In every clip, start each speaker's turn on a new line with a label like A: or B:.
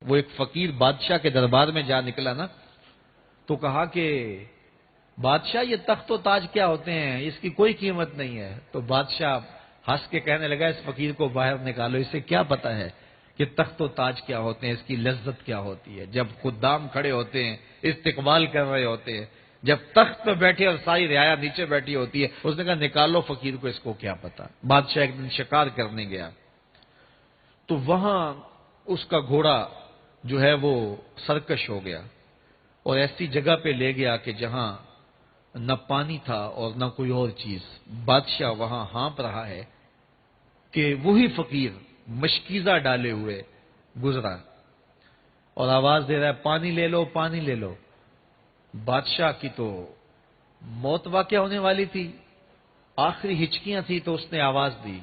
A: وہ ایک فقیر بادشاہ کے دربار میں جا نکلا نا، تو کہا کہ بادشاہ یہ تخت و تاج کیا ہوتے ہیں، اس کی کوئی قیمت نہیں ہے۔ تو بادشاہ ہنس کے کہنے لگا اس فقیر کو باہر نکالو، اسے کیا پتا ہے کہ تخت و تاج کیا ہوتے ہیں، اس کی لذت کیا ہوتی ہے۔ جب خدام کھڑے ہوتے ہیں، استقبال کر رہے ہوتے ہیں، جب تخت پہ بیٹھے اور ساری رعایا نیچے بیٹھی ہوتی ہے، اس نے کہا نکالو فقیر کو، اس کو کیا پتا۔ بادشاہ ایک دن شکار کرنے گیا تو وہاں اس کا گھوڑا جو ہے وہ سرکش ہو گیا اور ایسی جگہ پہ لے گیا کہ جہاں نہ پانی تھا اور نہ کوئی اور چیز۔ بادشاہ وہاں ہانپ رہا ہے کہ وہی فقیر مشکیزہ ڈالے ہوئے گزرا اور آواز دے رہا ہے پانی لے لو، پانی لے لو۔ بادشاہ کی تو موت واقع ہونے والی تھی، آخری ہچکیاں تھی، تو اس نے آواز دی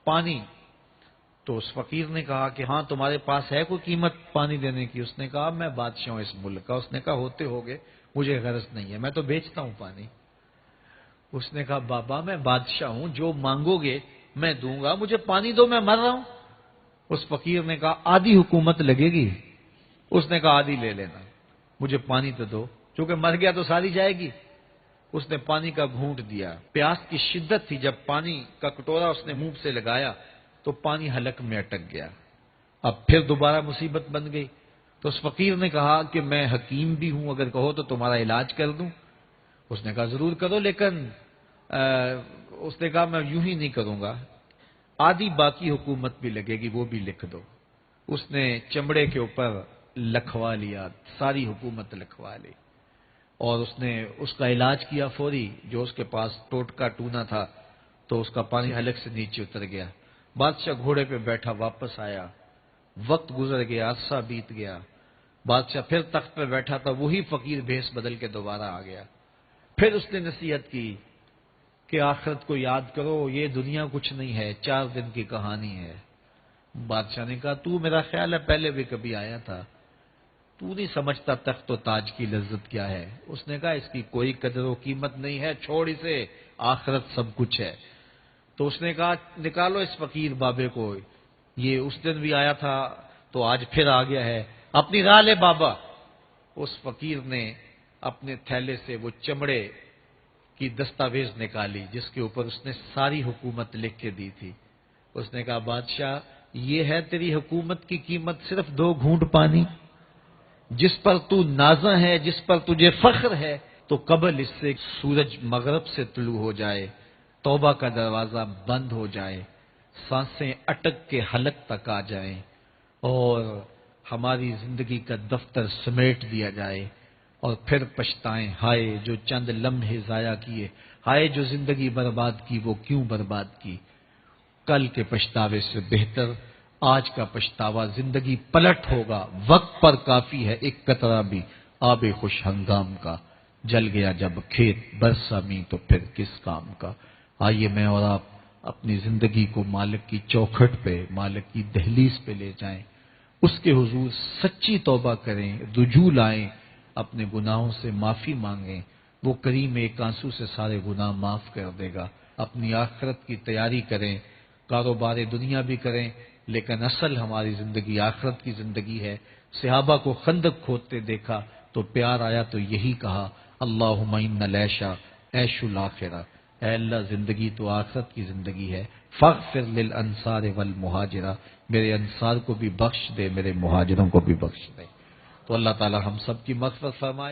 A: پانی۔ تو اس فقیر نے کہا کہ ہاں تمہارے پاس ہے کوئی قیمت پانی دینے کی؟ اس نے کہا میں بادشاہ ہوں اس ملک کا۔ اس نے کہا ہوتے ہوگے، مجھے غرض نہیں ہے، میں تو بیچتا ہوں پانی۔ اس نے کہا بابا میں بادشاہ ہوں، جو مانگو گے میں دوں گا، مجھے پانی دو، میں مر رہا ہوں۔ اس فقیر نے کہا آدھی حکومت لگے گی۔ اس نے کہا آدھی لے لینا، مجھے پانی تو دو، چونکہ مر گیا تو ساری جائے گی۔ اس نے پانی کا گھونٹ دیا، پیاس کی شدت تھی، جب پانی کا کٹورا اس نے منہ سے لگایا تو پانی حلق میں اٹک گیا۔ اب پھر دوبارہ مصیبت بن گئی۔ تو اس فقیر نے کہا کہ میں حکیم بھی ہوں، اگر کہو تو تمہارا علاج کر دوں۔ اس نے کہا ضرور کرو، لیکن اس نے کہا میں یوں ہی نہیں کروں گا، آدھی باقی حکومت بھی لگے گی، وہ بھی لکھ دو۔ اس نے چمڑے کے اوپر لکھوا لیا، ساری حکومت لکھوا لی، اور اس نے اس کا علاج کیا فوری۔ جو اس کے پاس ٹوٹکا ٹونا تھا تو اس کا پانی حلق سے نیچے اتر گیا۔ بادشاہ گھوڑے پہ بیٹھا واپس آیا، وقت گزر گیا، عرصہ بیت گیا، بادشاہ پھر تخت پہ بیٹھا تھا، وہی فقیر بھیس بدل کے دوبارہ آ گیا۔ پھر اس نے نصیحت کی کہ آخرت کو یاد کرو، یہ دنیا کچھ نہیں ہے، 4 دن کی کہانی ہے۔ بادشاہ نے کہا تو میرا خیال ہے پہلے بھی کبھی آیا تھا، تو نہیں سمجھتا تخت و تاج کی لذت کیا ہے۔ اس نے کہا اس کی کوئی قدر و قیمت نہیں ہے، چھوڑ اسے، آخرت سب کچھ ہے۔ تو اس نے کہا نکالو اس فقیر بابے کو، یہ اس دن بھی آیا تھا تو آج پھر آ گیا ہے، اپنی راہ لے بابا۔ اس فقیر نے اپنے تھیلے سے وہ چمڑے کی دستاویز نکالی جس کے اوپر اس نے ساری حکومت لکھ کے دی تھی۔ اس نے کہا بادشاہ یہ ہے تیری حکومت کی قیمت، صرف 2 گھونٹ پانی، جس پر تو نازاں ہے، جس پر تجھے فخر ہے، تو قبل اس سے سورج مغرب سے طلوع ہو جائے، توبہ کا دروازہ بند ہو جائے، سانسیں اٹک کے حلق تک آ جائیں اور ہماری زندگی کا دفتر سمیٹ دیا جائے، اور پھر پچھتائیں ہائے جو چند لمحے ضائع کیے، ہائے جو زندگی برباد کی وہ کیوں برباد کی۔ کل کے پچھتاوے سے بہتر آج کا پچھتاوا، زندگی پلٹ ہوگا، وقت پر کافی ہے ایک قطرہ بھی آب خوش ہنگام کا، جل گیا جب کھیت برسا می تو پھر کس کام کا۔ آئیے میں اور آپ اپنی زندگی کو مالک کی چوکھٹ پہ، مالک کی دہلیز پہ لے جائیں، اس کے حضور سچی توبہ کریں، رجوع لائیں، اپنے گناہوں سے معافی مانگیں، وہ کریم ایک آنسو سے سارے گناہ معاف کر دے گا۔ اپنی آخرت کی تیاری کریں، کاروبار دنیا بھی کریں، لیکن اصل ہماری زندگی آخرت کی زندگی ہے۔ صحابہ کو خندق کھودتے دیکھا تو پیار آیا تو یہی کہا اللہم ان العیش عیش الآخرہ، اے اللہ زندگی تو آخرت کی زندگی ہے، فاغفر للانصار والمہاجرہ، میرے انصار کو بھی بخش دے، میرے مہاجروں کو بھی بخش دے۔ تو اللہ تعالی ہم سب کی مغفرت فرمائے۔